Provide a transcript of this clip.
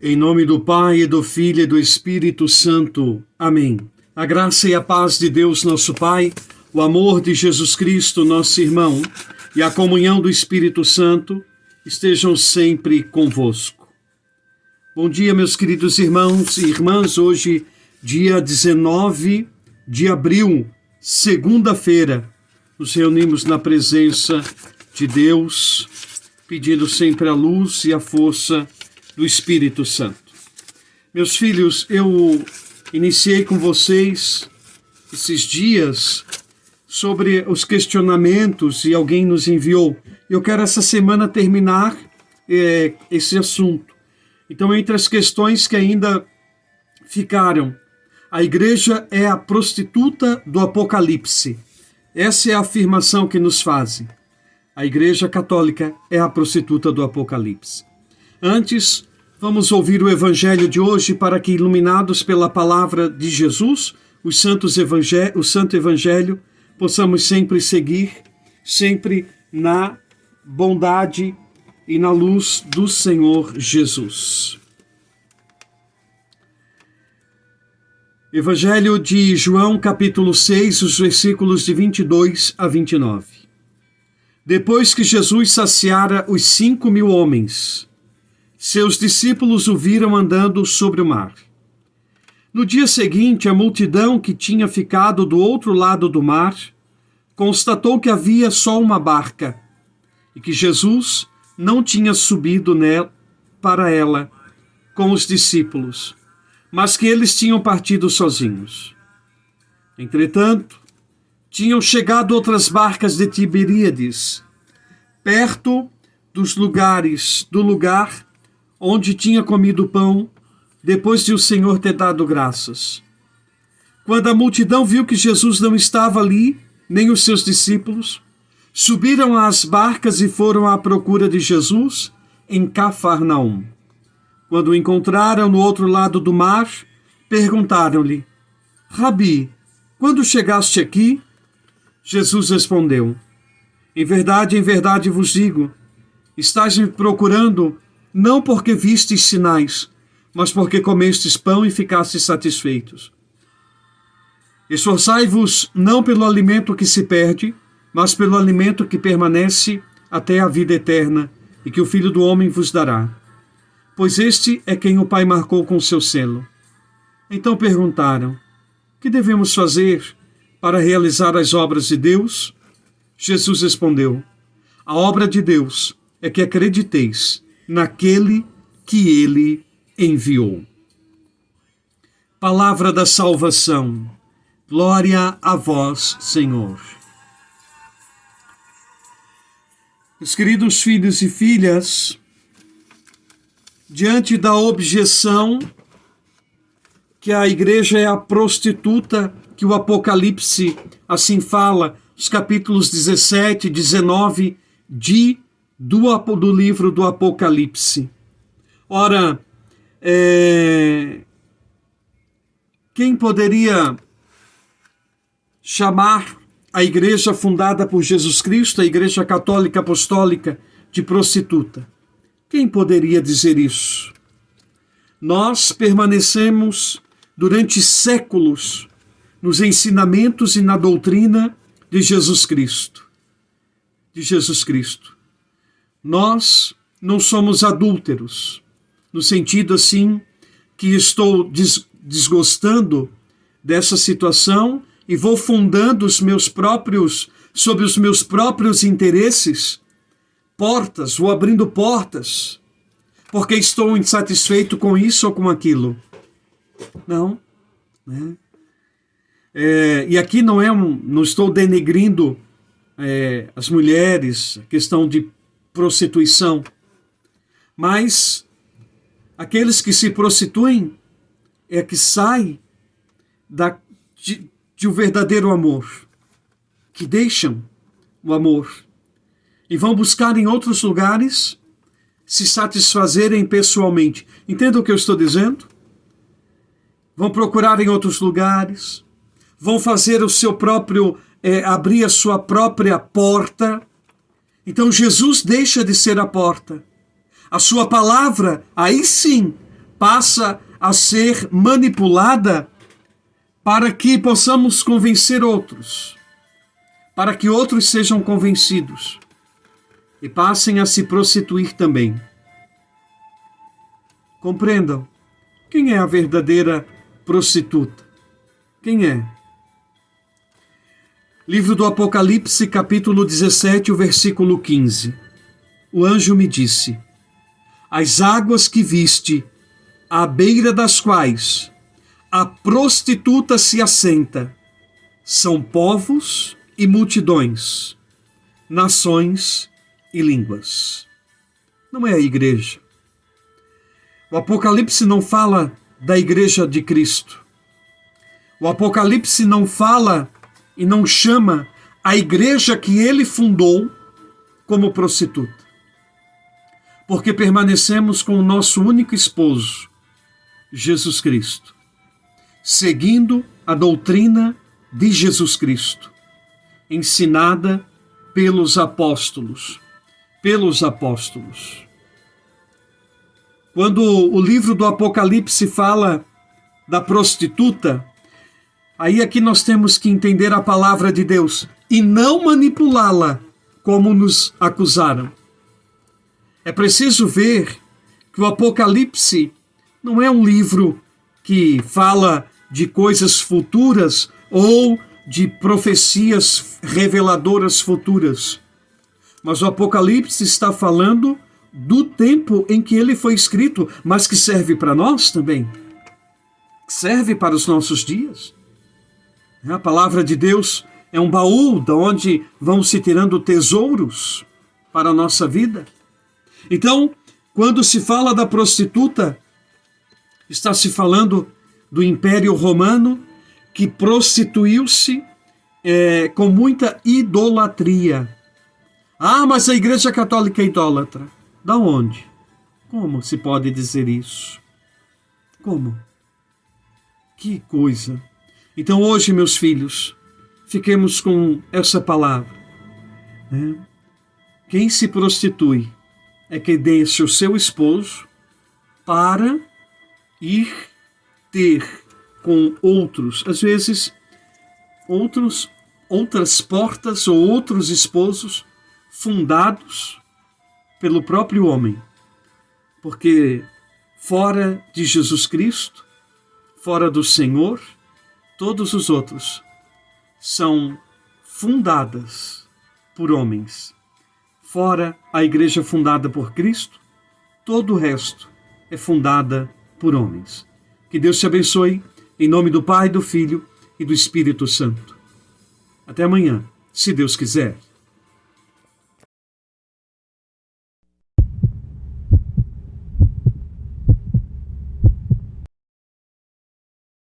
Em nome do Pai, e do Filho e do Espírito Santo. Amém. A graça e a paz de Deus, nosso Pai, o amor de Jesus Cristo, nosso irmão, e a comunhão do Espírito Santo estejam sempre convosco. Bom dia, meus queridos irmãos e irmãs. Hoje, dia 19 de abril, segunda-feira, nos reunimos na presença de Deus, pedindo sempre a luz e a força do Espírito Santo. Meus filhos, eu iniciei com vocês esses dias sobre os questionamentos e alguém nos enviou. Eu quero essa semana terminar esse assunto. Então, entre as questões que ainda ficaram, a igreja é a prostituta do Apocalipse. Essa é a afirmação que nos fazem. A Igreja Católica é a prostituta do Apocalipse. Antes, vamos ouvir o Evangelho de hoje para que, iluminados pela palavra de Jesus, o Santo Evangelho, possamos sempre seguir, sempre na bondade e na luz do Senhor Jesus. Evangelho de João, capítulo 6, os versículos de 22 a 29. Depois que Jesus saciara os 5.000 homens, seus discípulos o viram andando sobre o mar. No dia seguinte, a multidão que tinha ficado do outro lado do mar constatou que havia só uma barca e que Jesus não tinha subido para ela com os discípulos, mas que eles tinham partido sozinhos. Entretanto, tinham chegado outras barcas de Tiberíades, perto do lugar onde tinha comido pão, depois de o Senhor ter dado graças. Quando a multidão viu que Jesus não estava ali, nem os seus discípulos, subiram às barcas e foram à procura de Jesus em Cafarnaum. Quando o encontraram no outro lado do mar, perguntaram-lhe: Rabi, quando chegaste aqui? Jesus respondeu: em verdade vos digo, estáis me procurando não porque vistes sinais, mas porque comestes pão e ficastes satisfeitos. Esforçai-vos não pelo alimento que se perde, mas pelo alimento que permanece até a vida eterna, e que o Filho do Homem vos dará. Pois este é quem o Pai marcou com seu selo. Então perguntaram: que devemos fazer para realizar as obras de Deus? Jesus respondeu: a obra de Deus é que acrediteis naquele que ele enviou. Palavra da salvação. Glória a vós, Senhor. Meus queridos filhos e filhas, diante da objeção que a igreja é a prostituta, que o Apocalipse assim fala, os capítulos 17 e 19 do livro do Apocalipse. Ora, quem poderia chamar a igreja fundada por Jesus Cristo, a Igreja Católica Apostólica, de prostituta? Quem poderia dizer isso? Nós permanecemos durante séculos nos ensinamentos e na doutrina de Jesus Cristo. Nós não somos adúlteros, no sentido assim que estou desgostando dessa situação e vou fundando sobre os meus próprios interesses, vou abrindo portas, porque estou insatisfeito com isso ou com aquilo. Não, né? E aqui não estou denegrindo as mulheres, a questão de prostituição, mas aqueles que se prostituem é que saem de um verdadeiro amor, que deixam o amor e vão buscar em outros lugares se satisfazerem pessoalmente. Entenda o que eu estou dizendo? Vão procurar em outros lugares, vão fazer o seu próprio, abrir a sua própria porta. Então Jesus deixa de ser a porta. A sua palavra, aí sim, passa a ser manipulada para que possamos convencer outros, para que outros sejam convencidos e passem a se prostituir também. Compreendam, quem é a verdadeira prostituta? Quem é? Livro do Apocalipse, capítulo 17, o versículo 15. O anjo me disse: as águas que viste, à beira das quais a prostituta se assenta, são povos e multidões, nações e línguas. Não é a igreja. O Apocalipse não fala da igreja de Cristo. O Apocalipse não fala e não chama a igreja que ele fundou como prostituta. Porque permanecemos com o nosso único esposo, Jesus Cristo, seguindo a doutrina de Jesus Cristo, ensinada pelos apóstolos. Quando o livro do Apocalipse fala da prostituta, aí aqui nós temos que entender a palavra de Deus e não manipulá-la como nos acusaram. É preciso ver que o Apocalipse não é um livro que fala de coisas futuras ou de profecias reveladoras futuras. Mas o Apocalipse está falando do tempo em que ele foi escrito, mas que serve para nós também. Serve para os nossos dias. A palavra de Deus é um baú de onde vão se tirando tesouros para a nossa vida. Então, quando se fala da prostituta, está se falando do Império Romano, que prostituiu-se com muita idolatria. Ah, mas a Igreja Católica é idólatra. Da onde? Como se pode dizer isso? Como? Que coisa! Então hoje, meus filhos, fiquemos com essa palavra. Quem se prostitui é quem deixa o seu esposo para ir ter com outros, às vezes, outras portas ou outros esposos fundados pelo próprio homem. Porque fora de Jesus Cristo, fora do Senhor, todos os outros são fundadas por homens. Fora a igreja fundada por Cristo, todo o resto é fundada por homens. Que Deus te abençoe, em nome do Pai, do Filho e do Espírito Santo. Até amanhã, se Deus quiser.